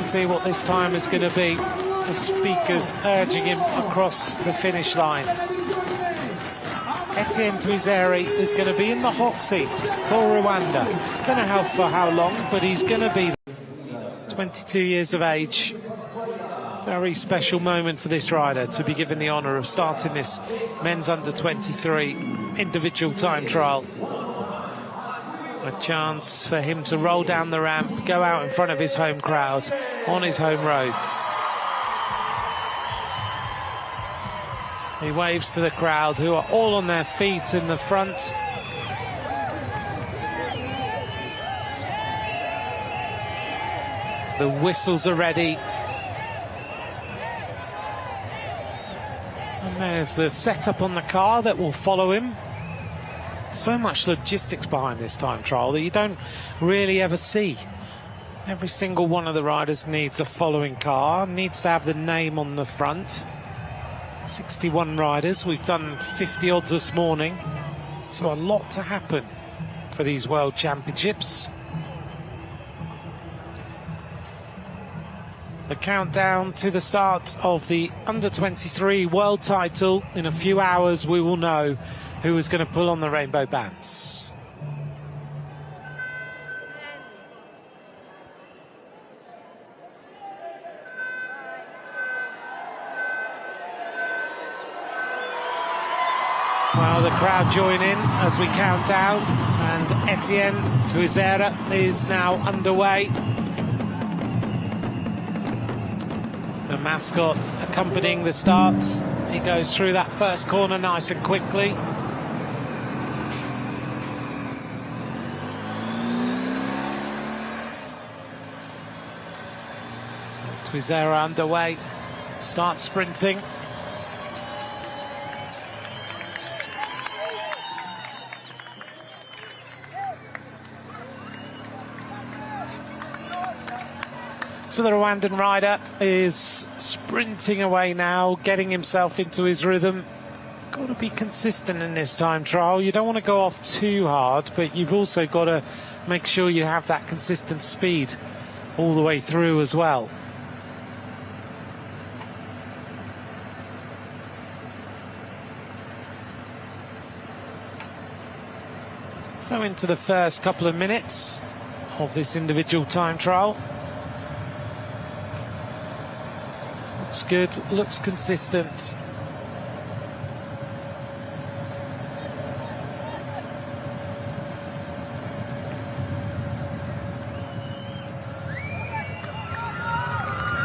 to see what this time is going to be. The speakers urging him across the finish line. Etienne Twizere is going to be in the hot seat for Rwanda. Don't know for how long, but he's going to be there. 22 years of age. Very special moment for this rider to be given the honour of starting this men's under-23 individual time trial. A chance for him to roll down the ramp, go out in front of his home crowd on his home roads. He waves to the crowd, who are all on their feet in the front. The whistles are ready. And there's the setup on the car that will follow him. So much logistics behind this time trial that you don't really ever see. Every single one of the riders needs a following car, needs to have the name on the front. 61 riders, we've done 50 odds this morning, so a lot to happen for these World Championships. The countdown to the start of the under-23 world title. In a few hours we will know who is going to pull on the rainbow bands. Well, the crowd join in as we count down, and Etienne Twizere is now underway. The mascot accompanying the start. He goes through that first corner nice and quickly. So Twizere underway, starts sprinting. So the Rwandan rider is sprinting away now, getting himself into his rhythm. Got to be consistent in this time trial. You don't want to go off too hard, but you've also got to make sure you have that consistent speed all the way through as well. So into the first couple of minutes of this individual time trial. Looks good, looks consistent.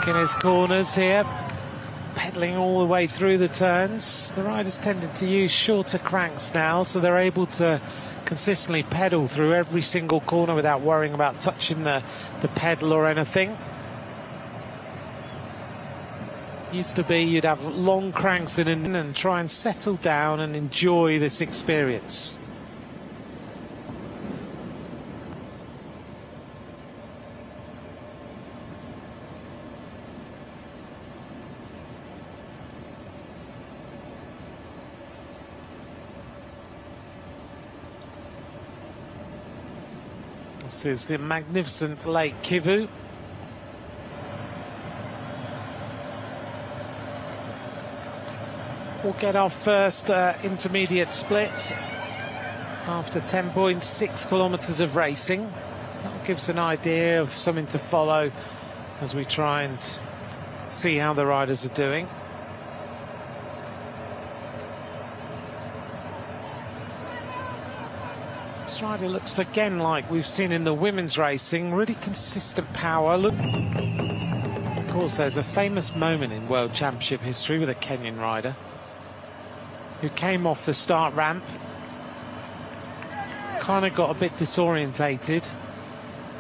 In his corners here, pedaling all the way through the turns. The riders tended to use shorter cranks now, so they're able to consistently pedal through every single corner without worrying about touching the pedal or anything. Used to be you'd have long cranks in and try and settle down and enjoy this experience. This is the magnificent Lake Kivu. We'll get our first intermediate split after 10.6 kilometres of racing. That gives an idea of something to follow as we try and see how the riders are doing. This rider looks again like we've seen in the women's racing, really consistent power. Look. Of course, there's a famous moment in World Championship history with a Kenyan rider who came off the start ramp, kind of got a bit disorientated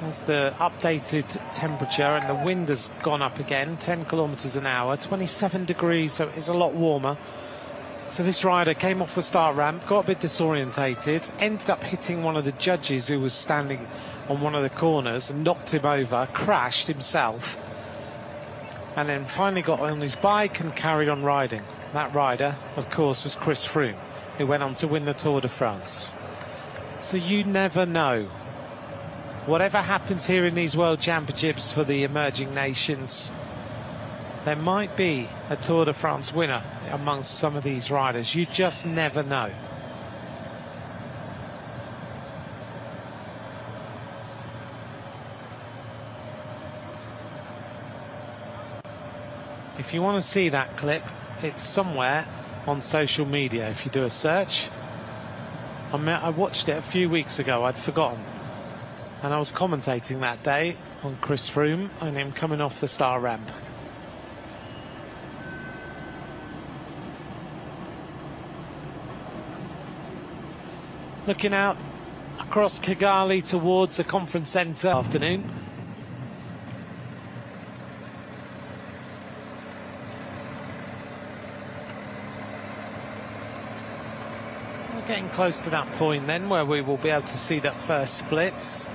as the updated temperature and the wind has gone up again, 10 kilometres an hour, 27 degrees, so it's a lot warmer. So this rider came off the start ramp, got a bit disorientated, ended up hitting one of the judges who was standing on one of the corners and knocked him over, crashed himself, and then finally got on his bike and carried on riding. That rider, of course, was Chris Froome, who went on to win the Tour de France. So you never know whatever happens here in these World Championships for the emerging nations, there might be a Tour de France winner amongst some of these riders. You just never know. If you want to see that clip, it's somewhere on social media. If you do a search, I watched it a few weeks ago. I'd forgotten, and I was commentating that day on Chris Froome and him coming off the star ramp. Looking out across Kigali towards the conference centre afternoon. Getting close to that point then where we will be able to see that first split.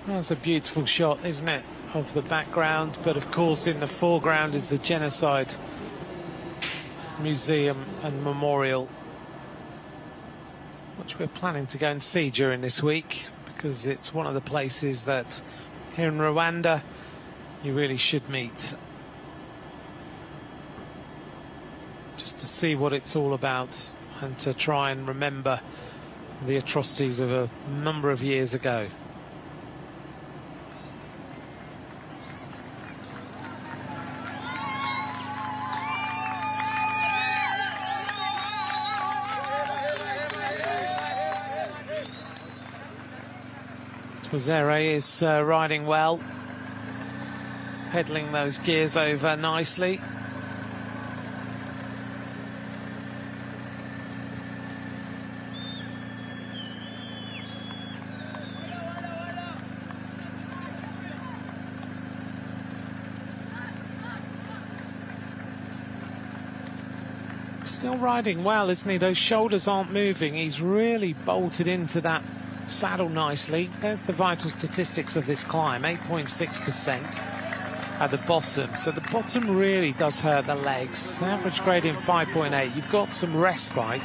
That's a beautiful shot, isn't it, of the background, but of course in the foreground is the Genocide Museum and Memorial, which we're planning to go and see during this week, because it's one of the places that here in Rwanda you really should meet, just to see what it's all about and to try and remember the atrocities of a number of years ago. Akozwe is riding well, pedaling those gears over nicely. Still riding well, isn't he? Those shoulders aren't moving. He's really bolted into that saddle nicely. There's the vital statistics of this climb, 8.6% at the bottom. So the bottom really does hurt the legs. Average gradient 5.8. You've got some respite.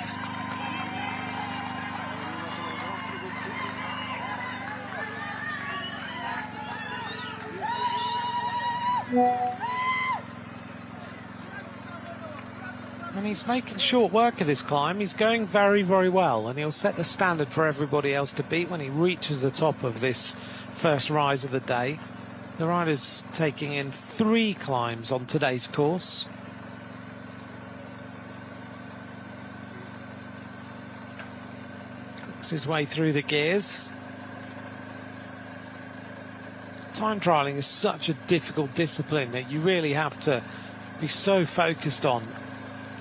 And he's making short work of this climb. He's going very, very well, and he'll set the standard for everybody else to beat when he reaches the top of this first rise of the day. The rider's taking in 3 climbs on today's course. Works his way through the gears. Time trialling is such a difficult discipline that you really have to be so focused on.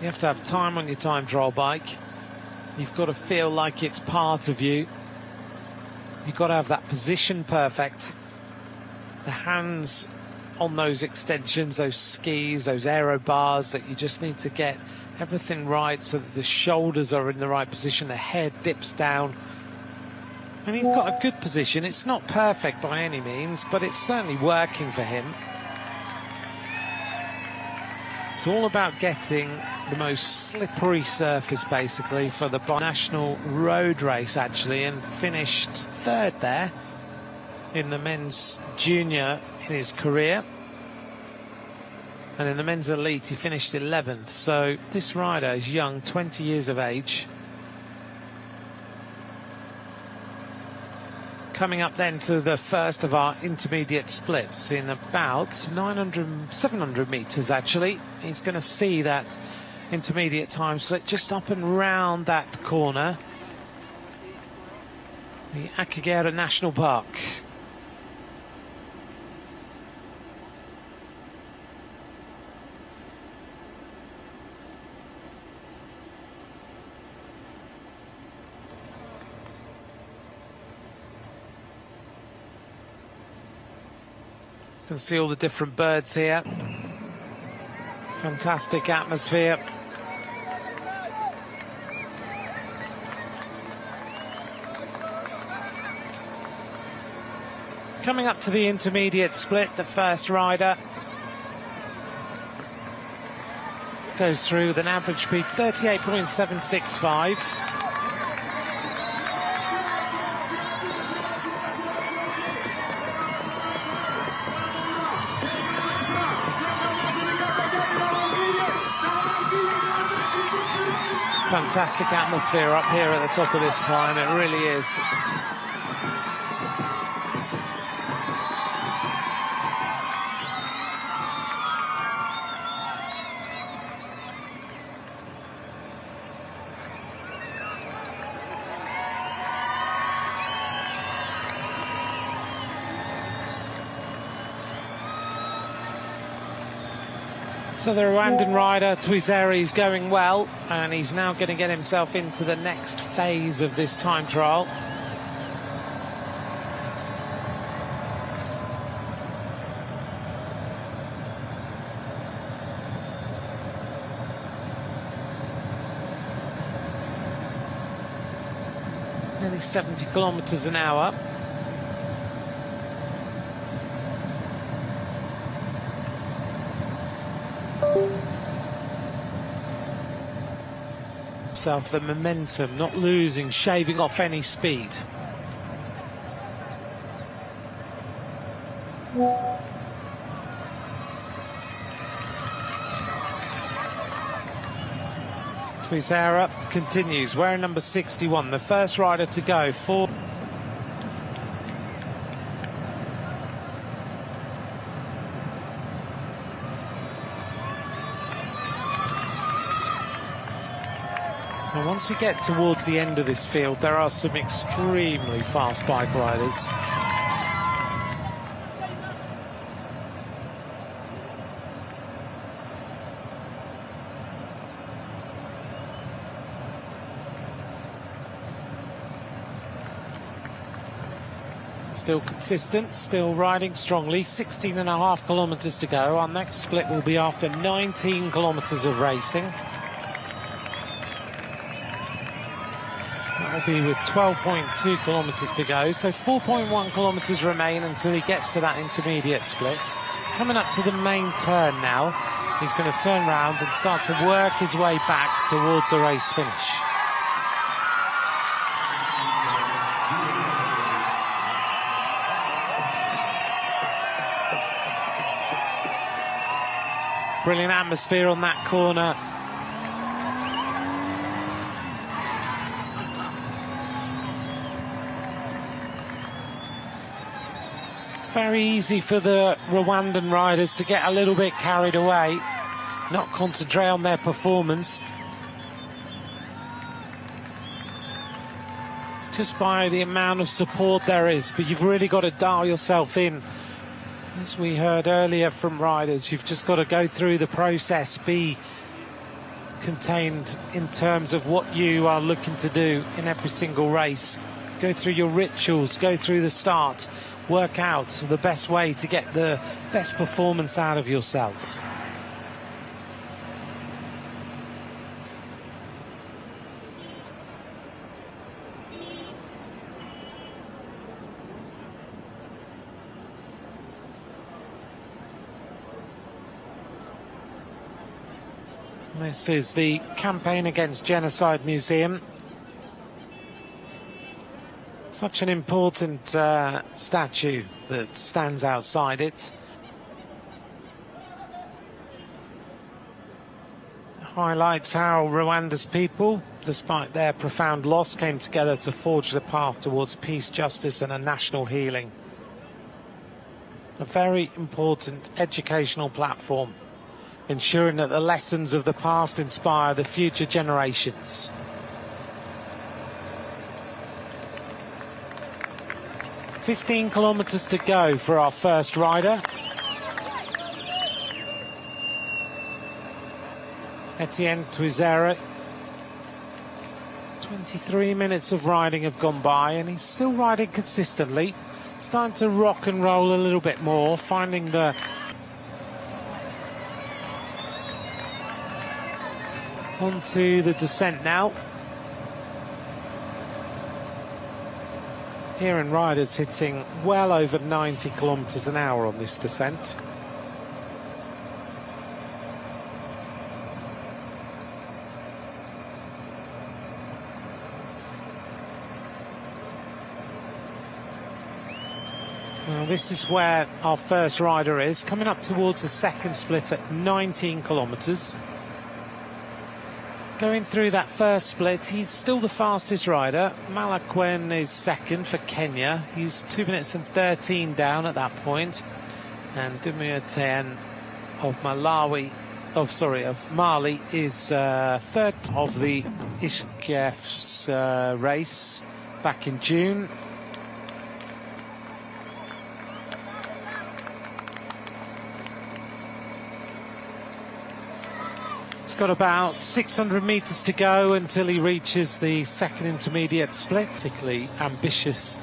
You have to have time on your time trial bike. You've got to feel like it's part of you. You've got to have that position perfect. The hands on those extensions, those skis, those aero bars, that you just need to get everything right so that the shoulders are in the right position, the head dips down. And he's got a good position. It's not perfect by any means, but it's certainly working for him. It's all about getting the most slippery surface, basically, for the national road race, actually, and finished 3rd there in the men's junior in his career. And in the men's elite, he finished 11th. So this rider is young, 20 years of age. Coming up then to the first of our intermediate splits in about 700 metres, actually. He's going to see that intermediate time split just up and round that corner. The Akagera National Park. can see all the different birds here. Fantastic atmosphere. Coming up to the intermediate split, the first rider goes through with an average speed 38.765. Fantastic atmosphere up here at the top of this climb, it really is. So the Rwandan rider, Twizere, is going well, and he's now going to get himself into the next phase of this time trial. Nearly 70 kilometres an hour. The momentum, not losing, shaving off any speed. Twizere continues, wearing number 61, the first rider to go for. And once we get towards the end of this field, there are some extremely fast bike riders. Still consistent, still riding strongly. 16.5 kilometres to go. Our next split will be after 19 kilometres of racing. That'll be with 12.2 kilometres to go, so 4.1 kilometres remain until he gets to that intermediate split. Coming up to the main turn now, he's going to turn round and start to work his way back towards the race finish. Brilliant atmosphere on that corner. Very easy for the Rwandan riders to get a little bit carried away, not concentrate on their performance. Just by the amount of support there is, but you've really got to dial yourself in. As we heard earlier from riders, you've just got to go through the process, be contained in terms of what you are looking to do in every single race. Go through your rituals, go through the start, work out the best way to get the best performance out of yourself. This is the Campaign Against Genocide Museum. Such an important statue that stands outside it. Highlights how Rwanda's people, despite their profound loss, came together to forge the path towards peace, justice and a national healing. A very important educational platform, ensuring that the lessons of the past inspire the future generations. "15 kilometres to go for our first rider. Etienne Twizere. 23 minutes of riding have gone by and he's still riding consistently. starting to rock and roll a little bit more, finding the onto the descent now. Here in riders hitting well over 90 kilometres an hour on this descent. Now this is where our first rider is, coming up towards the second split at 19 kilometres. Going through that first split, he's still the fastest rider. Malakwen is second for Kenya. He's 2 minutes and 13 down at that point. And Dumuyeten of Mali is third of the Ishkef's race back in June. Got about 600 metres to go until he reaches the second intermediate split. Particularly ambitious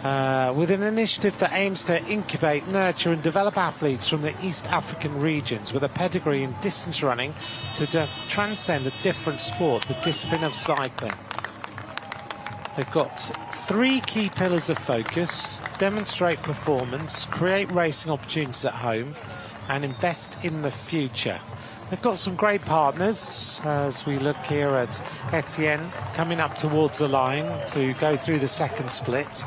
with an initiative that aims to incubate, nurture and develop athletes from the East African regions with a pedigree in distance running to transcend a different sport, the discipline of cycling. They've got 3 key pillars of focus: demonstrate performance, create racing opportunities at home and invest in the future. They've got some great partners as we look here at Etienne coming up towards the line to go through the second split.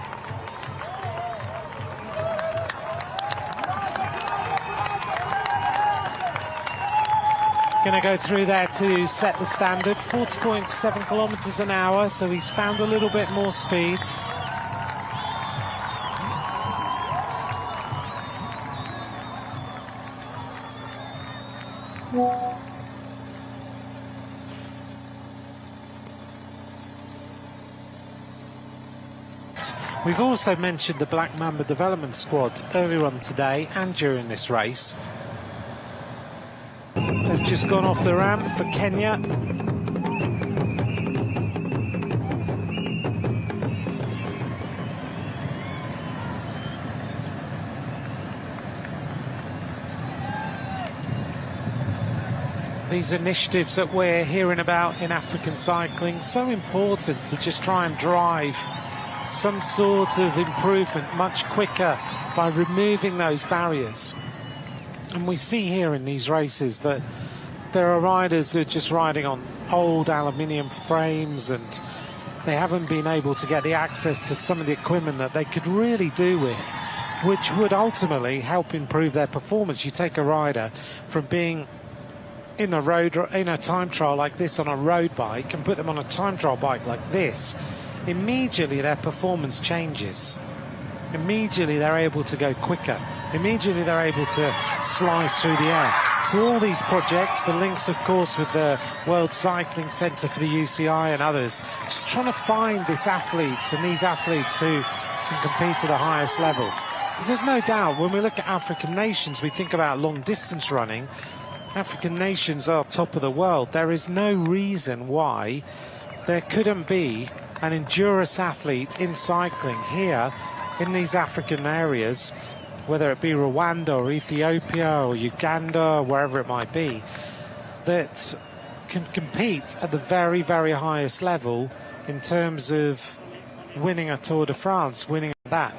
Going to go through there to set the standard, 40.7 kilometres an hour, so he's found a little bit more speed. We've also mentioned the Black Mamba Development Squad earlier on today and during this race. Has just gone off the ramp for Kenya. These initiatives that we're hearing about in African cycling, so important to just try and drive some sort of improvement much quicker by removing those barriers. And we see here in these races that there are riders who are just riding on old aluminium frames and they haven't been able to get the access to some of the equipment that they could really do with, which would ultimately help improve their performance. You take a rider from being in a time trial like this on a road bike and put them on a time trial bike like this, immediately their performance changes. Immediately they're able to go quicker. Immediately they're able to slice through the air. So all these projects, the links of course with the World Cycling Centre for the UCI and others, just trying to find these athletes who can compete at the highest level. Because there's no doubt when we look at African nations, we think about long distance running. African nations are top of the world. There is no reason why there couldn't be an endurance athlete in cycling here in these African areas, whether it be Rwanda or Ethiopia or Uganda or wherever it might be, that can compete at the very, very highest level in terms of winning a Tour de France, winning that.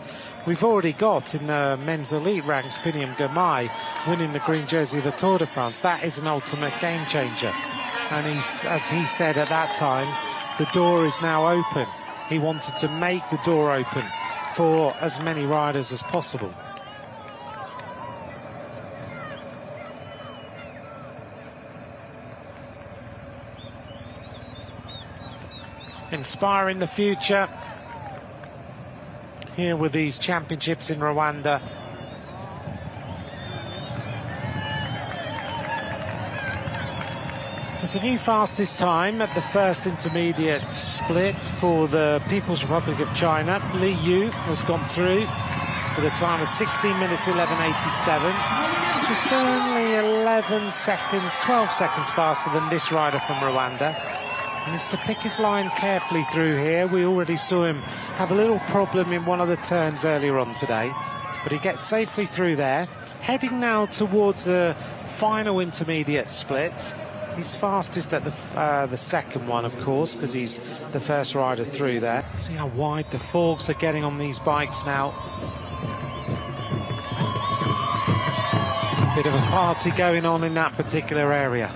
We've already got in the men's elite ranks Biniam Girmay winning the green jersey of the Tour de France. That is an ultimate game changer. And as he said at that time, the door is now open. He wanted to make the door open for as many riders as possible. Inspiring the future here with these championships in Rwanda. It's a new fastest time at the first intermediate split for the People's Republic of China. Li Yu has gone through with a time of 16 minutes 11:87. Just only 11 seconds, 12 seconds faster than this rider from Rwanda. Needs to pick his line carefully through here. We already saw him have a little problem in one of the turns earlier on today, but he gets safely through there. Heading now towards the final intermediate split. He's fastest at the second one, of course, because he's the first rider through there. See how wide the forks are getting on these bikes now. Bit of a party going on in that particular area.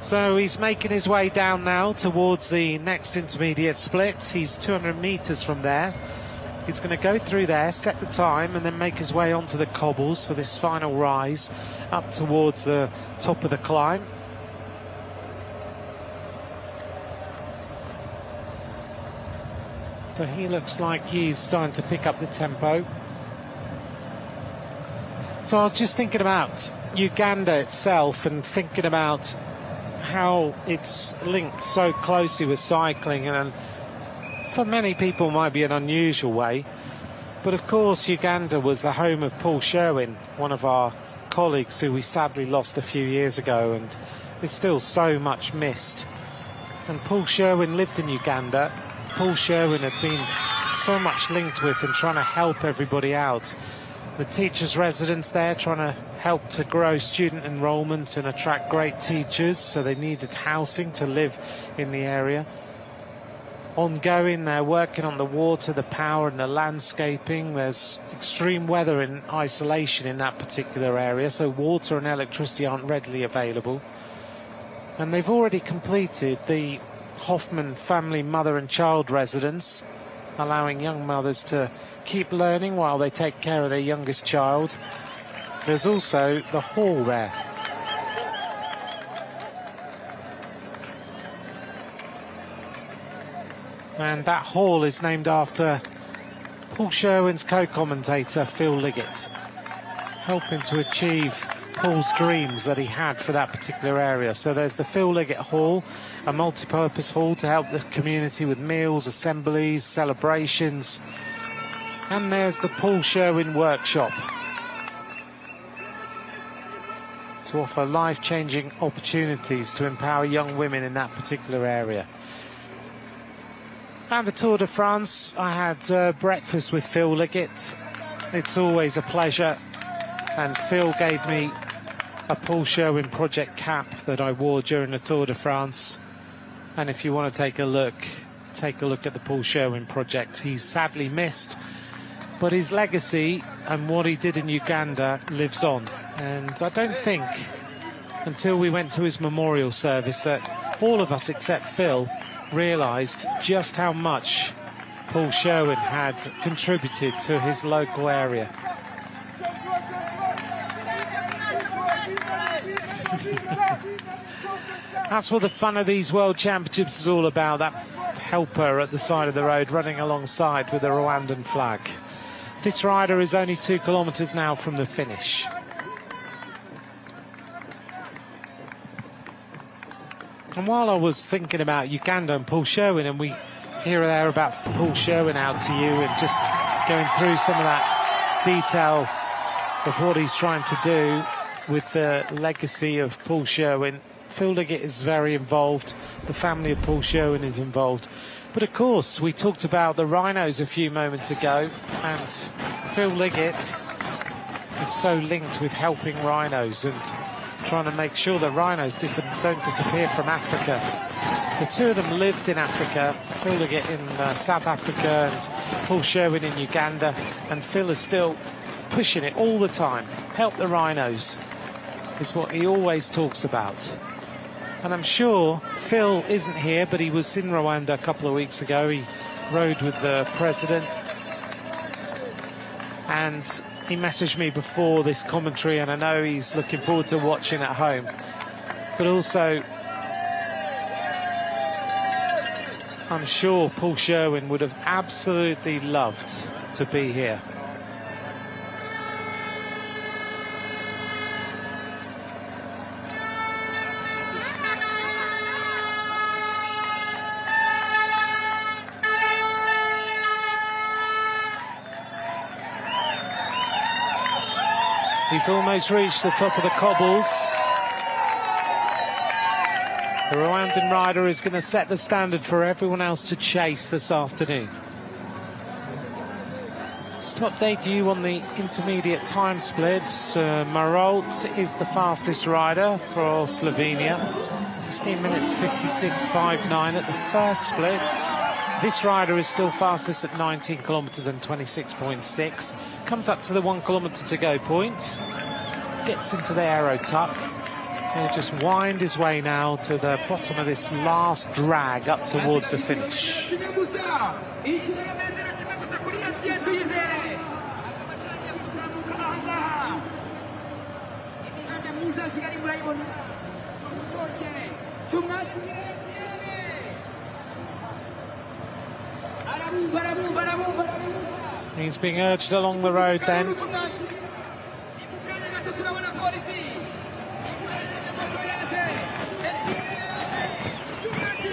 So he's making his way down now towards the next intermediate split. He's 200 metres from there. He's going to go through there, set the time, and then make his way onto the cobbles for this final rise up towards the top of the climb. So he looks like he's starting to pick up the tempo. So I was just thinking about Uganda itself and thinking about how it's linked so closely with cycling, and for many people might be an unusual way, but of course Uganda was the home of Paul Sherwin, one of our colleagues who we sadly lost a few years ago, and is still so much missed. And Paul Sherwin lived in Uganda. Paul Sherwin had been so much linked with and trying to help everybody out. The teachers' residence there, trying to help to grow student enrolment and attract great teachers, so they needed housing to live in the area. Ongoing, they're working on the water, the power and the landscaping. There's extreme weather in isolation in that particular area, so water and electricity aren't readily available. And they've already completed the Hoffman family mother and child residence, allowing young mothers to keep learning while they take care of their youngest child. There's also the hall there. And that hall is named after Paul Sherwin's co-commentator Phil Liggett, helping to achieve Paul's dreams that he had for that particular area. So there's the Phil Liggett Hall, a multi-purpose hall to help the community with meals, assemblies, celebrations. And there's the Paul Sherwin Workshop, to offer life-changing opportunities to empower young women in that particular area. And the Tour de France, I had breakfast with Phil Liggett. It's always a pleasure. And Phil gave me a Paul Sherwin Project cap that I wore during the Tour de France. And if you want to take a look at the Paul Sherwin Project. He's sadly missed, but his legacy and what he did in Uganda lives on. And I don't think, until we went to his memorial service, that all of us except Phil realised just how much Paul Sherwin had contributed to his local area. That's what the fun of these World Championships is all about, that helper at the side of the road running alongside with the Rwandan flag. This rider is only 2 kilometres now from the finish. And while I was thinking about Uganda and Paul Sherwin, and we hear there about Paul Sherwin out to you and just going through some of that detail of what he's trying to do with the legacy of Paul Sherwin, Phil Liggett is very involved. The family of Paul Sherwin is involved. But of course, we talked about the rhinos a few moments ago, and Phil Liggett is so linked with helping rhinos and trying to make sure that rhinos don't disappear from Africa. The two of them lived in Africa, Phil Liggett in South Africa and Paul Sherwin in Uganda, and Phil is still pushing it all the time. Help the rhinos is what he always talks about. And I'm sure Phil isn't here, but he was in Rwanda a couple of weeks ago. He rode with the president, and he messaged me before this commentary, and I know he's looking forward to watching at home. But also, I'm sure Paul Sherwin would have absolutely loved to be here. He's almost reached the top of the cobbles. The Rwandan rider is going to set the standard for everyone else to chase this afternoon. Just to update you on the intermediate time splits, Marolt is the fastest rider for Slovenia. 15 minutes 56.59 at the first split. This rider is still fastest at 19 kilometres and 26.6. Comes up to the 1 kilometre to go point. Gets into the aero tuck. He'll just wind his way now to the bottom of this last drag up towards the finish. He's being urged along the road then.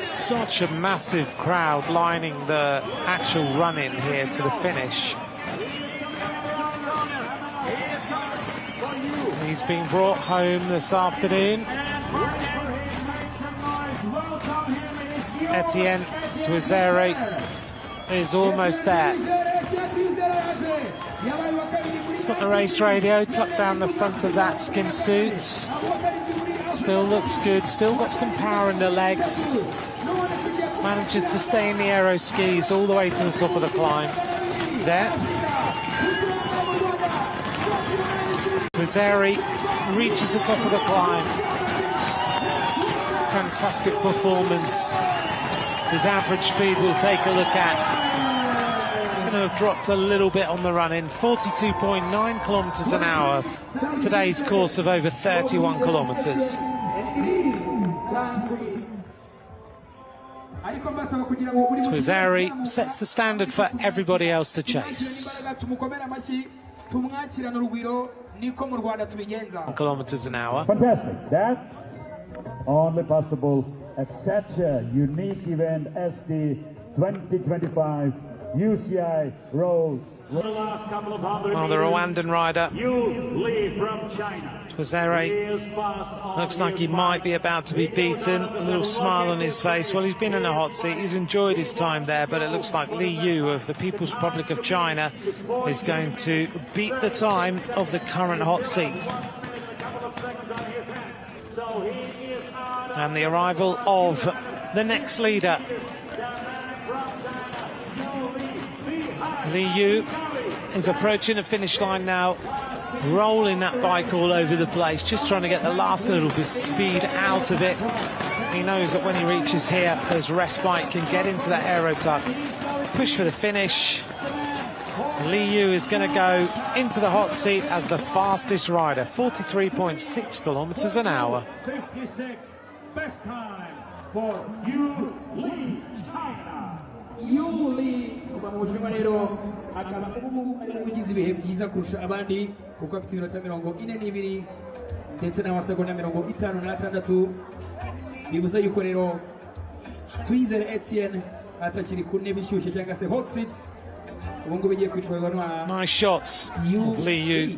Such a massive crowd lining the actual run-in here to the finish. He's being brought home this afternoon. Etienne Twizere is almost there. He's got the race radio tucked down the front of that skin suit. Still looks good, still got some power in the legs. Manages to stay in the aero skis all the way to the top of the climb. There. Twizere reaches the top of the climb. Fantastic performance. His average speed we'll take a look at. He's going to have dropped a little bit on the run-in. 42.9 kilometres an hour. Today's course of over 31 kilometres. Twizere sets the standard for everybody else to chase. 1 kilometres an hour. Fantastic. That's only possible at such a unique event as the 2025 UCI Road. Well, the Rwandan rider, Twizere, looks like he might be about to be beaten. A little smile on his face. Well, he's been in a hot seat. He's enjoyed his time there, but it looks like Li Yu of the People's Republic of China is going to beat the time of the current hot seat. And the arrival of the next leader. Li Yu is approaching the finish line now, rolling that bike all over the place, just trying to get the last little bit of speed out of it. He knows that when he reaches here, his respite can get into that aero tuck. Push for the finish. Li Yu is going to go into the hot seat as the fastest rider, 43.6 kilometres an hour. 56, best time for Yu Li, China. Yu Li umukino rero akaba ugize ibihe byiza kurusha abandi kuko afite iminota 42 ndetse n'amasegonda 56 bivuze yuko rero Twizere Etienne atakiri ku ntebe ishyushye cyangwa se hot seat. Nice shots of Li Yu.